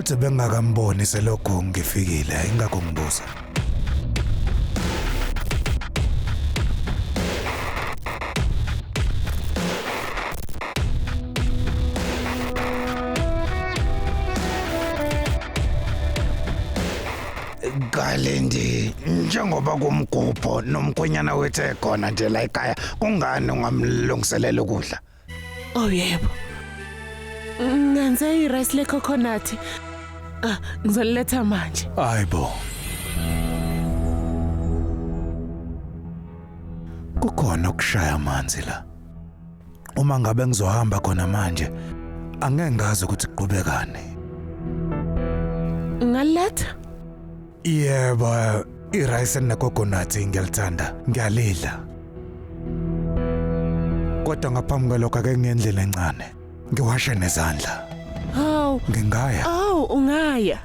Uthi bengakamboni selokho ngifikile ingakho ngibuza. Galendi njengoba kumgubho nomkhwenyana wethu ekhona nje la ekhaya kungani ungamlungiselela ukudla? Oh yebo. Ngenze irice le coconut. Ngizoletha manje. Hayibo. Kukhona ukushaya amanzi la. Uma ngabe ngizohamba khona manje angeke ngazi ukuthi kuqhubekani. Ngaletha? Yebo, irice necoconut ngiyalithanda, ngiyalidla. Kodwa ngaphambi kwalokho ake ngendlela encane. Ngiwashe nezandla. Hawu. Ngingaya. Awu, ungaya.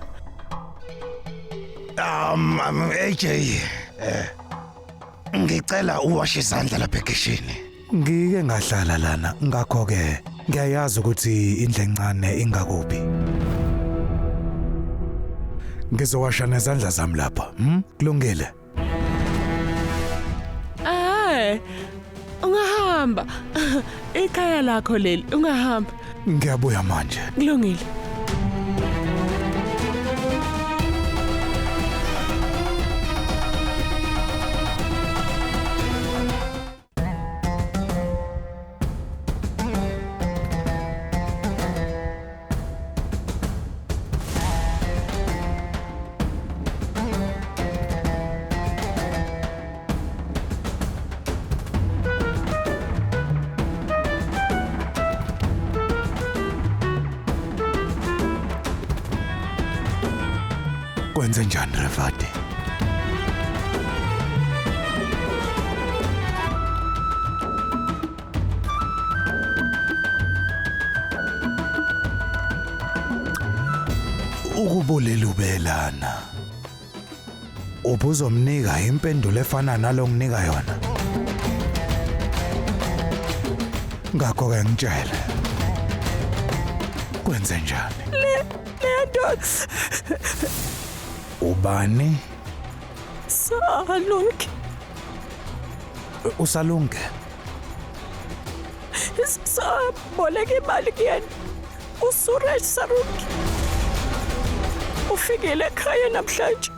AJ, ngicela uwashe izandla lapha ekishini. Ngike ngahlala lana, ngakho ke ngiyayazi ukuthi indle encane ingakuphi. Ngizowasha nezandla zami lapha, kulungile? Ungahamba. Ikhaya lakho leli, ungahamba. Ngiyabuya manje. Kulungile. Kwenze njani Revati? Ukubulela ubelana. Ubuzomnika impendulo efana nalo nginika yona. Ngakho ke ngitshele. Kwenze njani? Lento Ubani? Salungi. Usalunge? Saboleka imali kuyena. Usuresh Sarungi. Ufikile ekhaya namhlanje.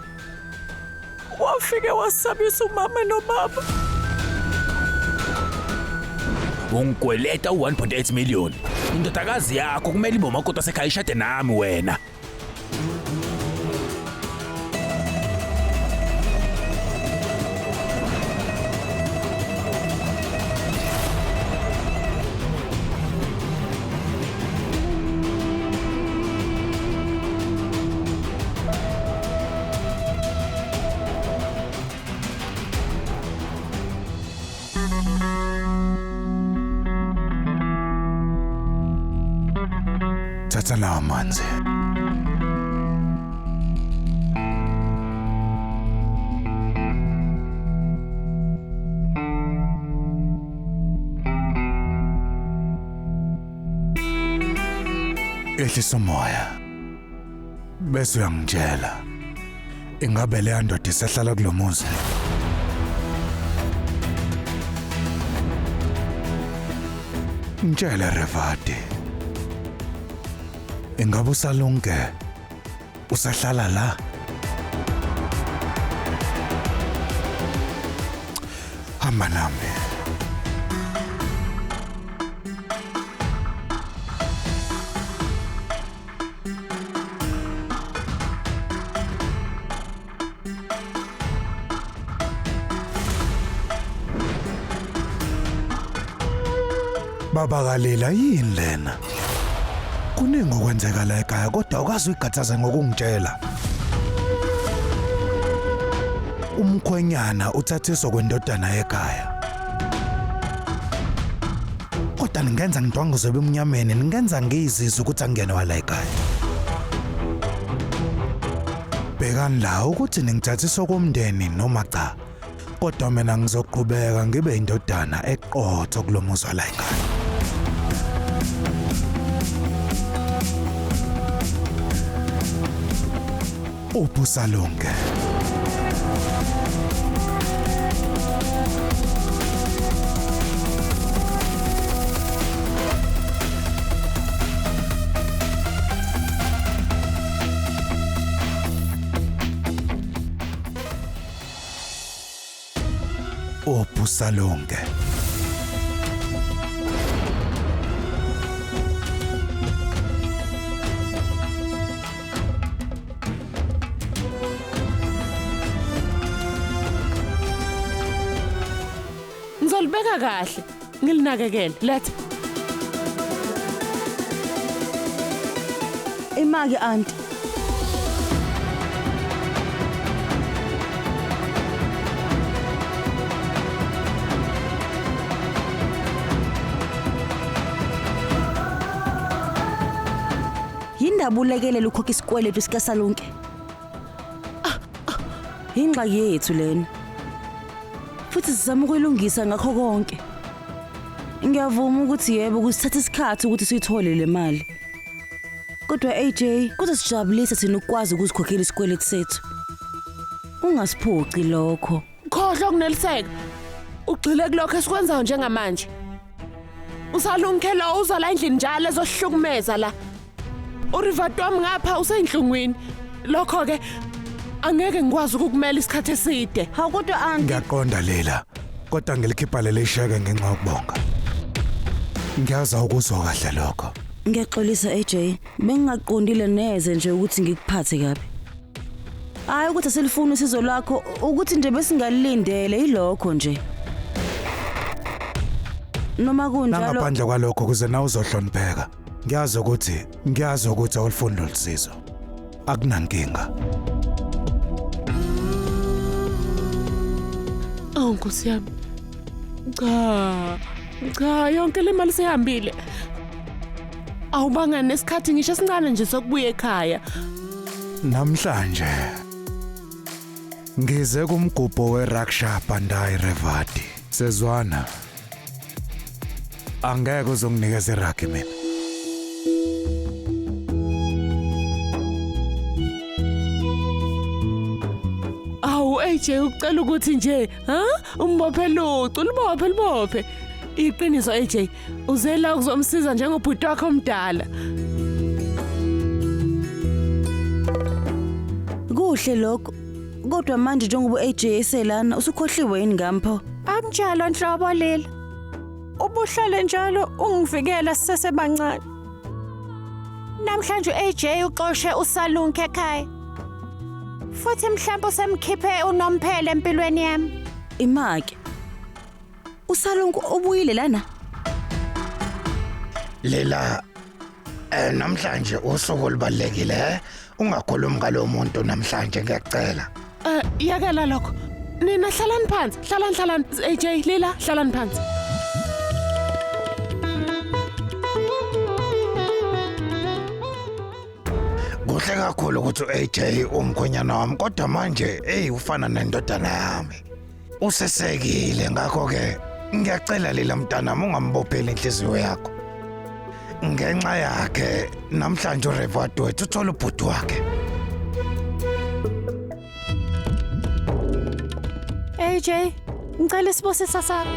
Wafike wasabisa umama nobaba. Ungikweleta u1.8 million. Indodakazi yakho kumele ibe umakoti wasekhaya ishade nami wena. Thatha lawa amanzi. Ehlisa umoya. Bese uyangitshela. Ingabe le ndoda isehlala kulomuzi? Ngitshela Revati. Ingabe usalunge usahlala la? Hamba nami. Baba Kalila yini lena? Kuningi okwenzeka la ekhaya kodwa awukazi uyigathaze ngokungitshela. Umkhwenyana uthathiswa kwendodana ekhaya. Kodwa ningenza ngidwanguze ebumnyameni, ningenza ngizizwe ukuthi angenwa la ekhaya. Bhekani la ukuthi ningithathiswa komndeni noma cha. Kodwa mina ngizoqhubeka ngibe indodana eqotho kulomuzwa la ekhaya. uPhusalonke. uPhusalonke. Ngizolibeka kahle, ngilinakekele. Letha. Imake auntie. Yindaba ulekelela ukhokha isikweletu sikaSalonke. Ingxaki yethu lena. Futhi sizama ukulungisa ngakho konke. Ngiyavuma ukuthi yebo kusithatha isikhathi ukuthi siyithole le mali. Kodwa AJ, kuzosijabulisa thina ukwazi ukuzikhokhela isikweletu sethu. Ungasiphoci lokho. Khohlwa kuneliseka. Ugcile kulokho esikwenzayo njengamanje. USalonke lo uzola endlini njalo ezohlukumeza la. Urivato wami ngapha usendlungwini. Lokho ke angeke ngikwazi ukukumela isikhathi eside. Hawu kodwa auntie, Ngiyaqonda lela, kodwa ngilikhipha leli sheke ngenxa yokubonga. Ngiyaza ukuzwa kahle lokho. ngiyaxolisa AJ. Bengingaqondile neze nje ukuthi ngikuphathe kabi. Hayi ukuthi aselifuna usizo lwakho, ukuthi nje besingalindele ilokho nje. Noma kunjalo Nangaphandle kwalokho kuze na uzohlonipheka. Ngiyazi ukuthi awulifuni lolusizo. Akunankinga. Oh Nkosi yami. Cha, yonke le mali sehambile. Awubanga nesikhathi ngisho sincane nje sokubuya ekhaya. Namhlanje ngize kumgubho weRaksha Bandai Revati. Sezwana. Angeke uzonginikeza iraki mina. Awu AJ ucela ukuthi nje, umbophe lucu, libophe. Iqiniso AJ, uzela ukuzomsiza njengobhuti wakho omdala. kuhle lokho. Kodwa manje njengoba AJ eselana usukhohliwe yini ngampho? Akunjalo nhlobo leli. Ubuhlale njalo ungivikela sisesebancane. Namhlanje AJ uxoshe uSalonke ekhaya. Futhi mhlawumbe usemkhiphe unomphele empilweni yami. Imake. uSalonke ubuyile lana? Lela namhlanje usuku olubalekile ungakhulumi ngalo muntu namhlanje ngiyacela. Yakela lokho. Nina hlalani phansi, hlalani AJ Lila, hlalani phansi. Kuhle kakhulu ukuthi uAJ umkhonyana wami kodwa manje ufana nendodana yami. Usesekile ngakho ke ngiyacela lela mntanami ungambopheli inhliziyo yakho. Ngenxa yakhe namhlanje uRevato wethu uthola ubhuti wakhe. AJ, ngicela isibusisa sakho.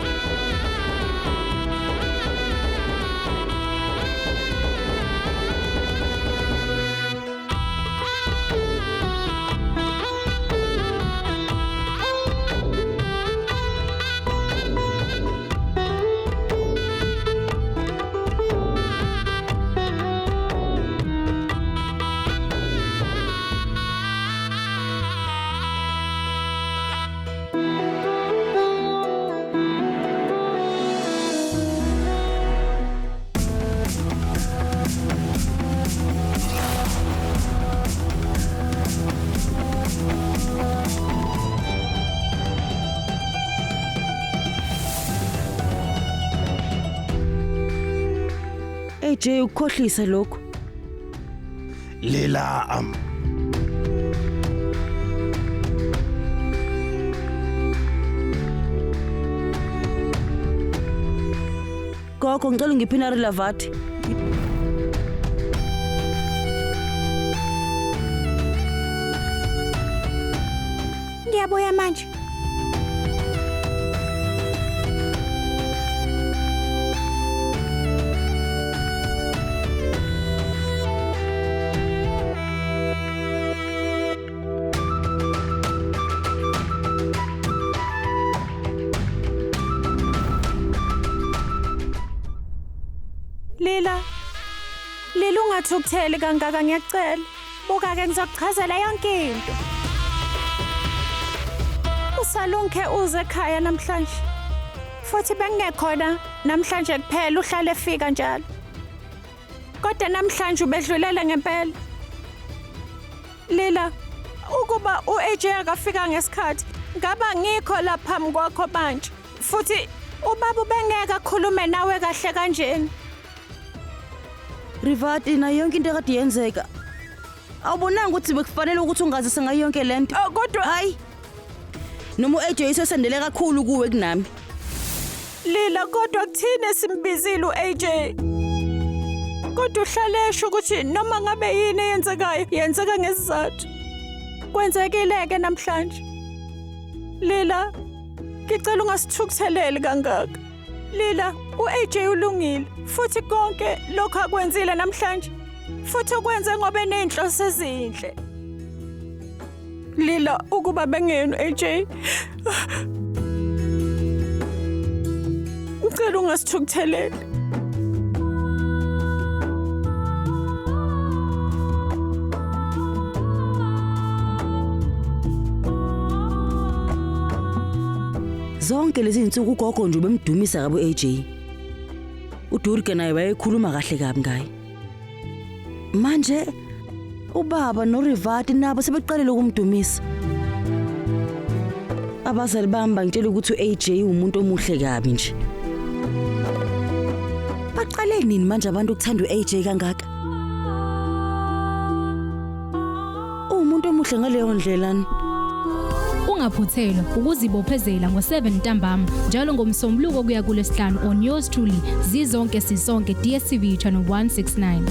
AJ ukukhohlisa lokho. Lela Gogo ngicela ngiphina Relavati. Ngiyabuya manje. Lila ungathukutheli kangaka ngiyacela. Buka-ke ngizokuchazela yonke into. Usalunke uze ekhaya namhlanje. Futhi bengingekhona namhlanje kuphela uhlale efika njalo. Kodwa namhlanje ubedlulela ngempela. Lila, ukuba u-AJ akafika ngesikhathi, ngaba ngikho lapha phambi kwakho manje. Futhi ubaba ubengeke akhulume nawe kahle kanjeni. Rivati na yonke into ekade yenzeka. Awubonanga ukuthi bekufanele ukuthi ungazise ngayo yonke lento. Kodwa hayi. Noma uAJ isesendele kakhulu kuwe kunami. Lila kodwa kuthini simbizile uAJ? Kodwa uhlalesho ukuthi noma ngabe yini eyenzekayo yenzeka ngesizathu. Kwenzekile-ke namhlanje. Lila, ngicela ungasithukutheleli kangaka. Lila, uAJ ulungile futhi konke lokho akwenzile namhlanje. Futhi ukwenze ngoba enenhloso ezinhle. Lila, ukuba bengenu AJ. Ngicela ungasithukutheleli. Zonke lezi insuku ugogo nje ubemdumisa kabi uAJ. uDurga naye wayekhuluma kahle kabi ngaye. Manje ubaba noRivati nabo sebeqalile ukumdumisa. Abazali bami bangitshela ukuthi uAJ umuntu omuhle kabi nje. Baqale nini manje abantu ukuthanda uAJ kangaka? Umuntu omuhle ngaleyo ndlela. Ungaphuthelwa ukuzibophezela ngo7 ntambama njalo ngomsombuluko kuya kulesihlanu on yours truly zizonke sisonke DStv channel 169.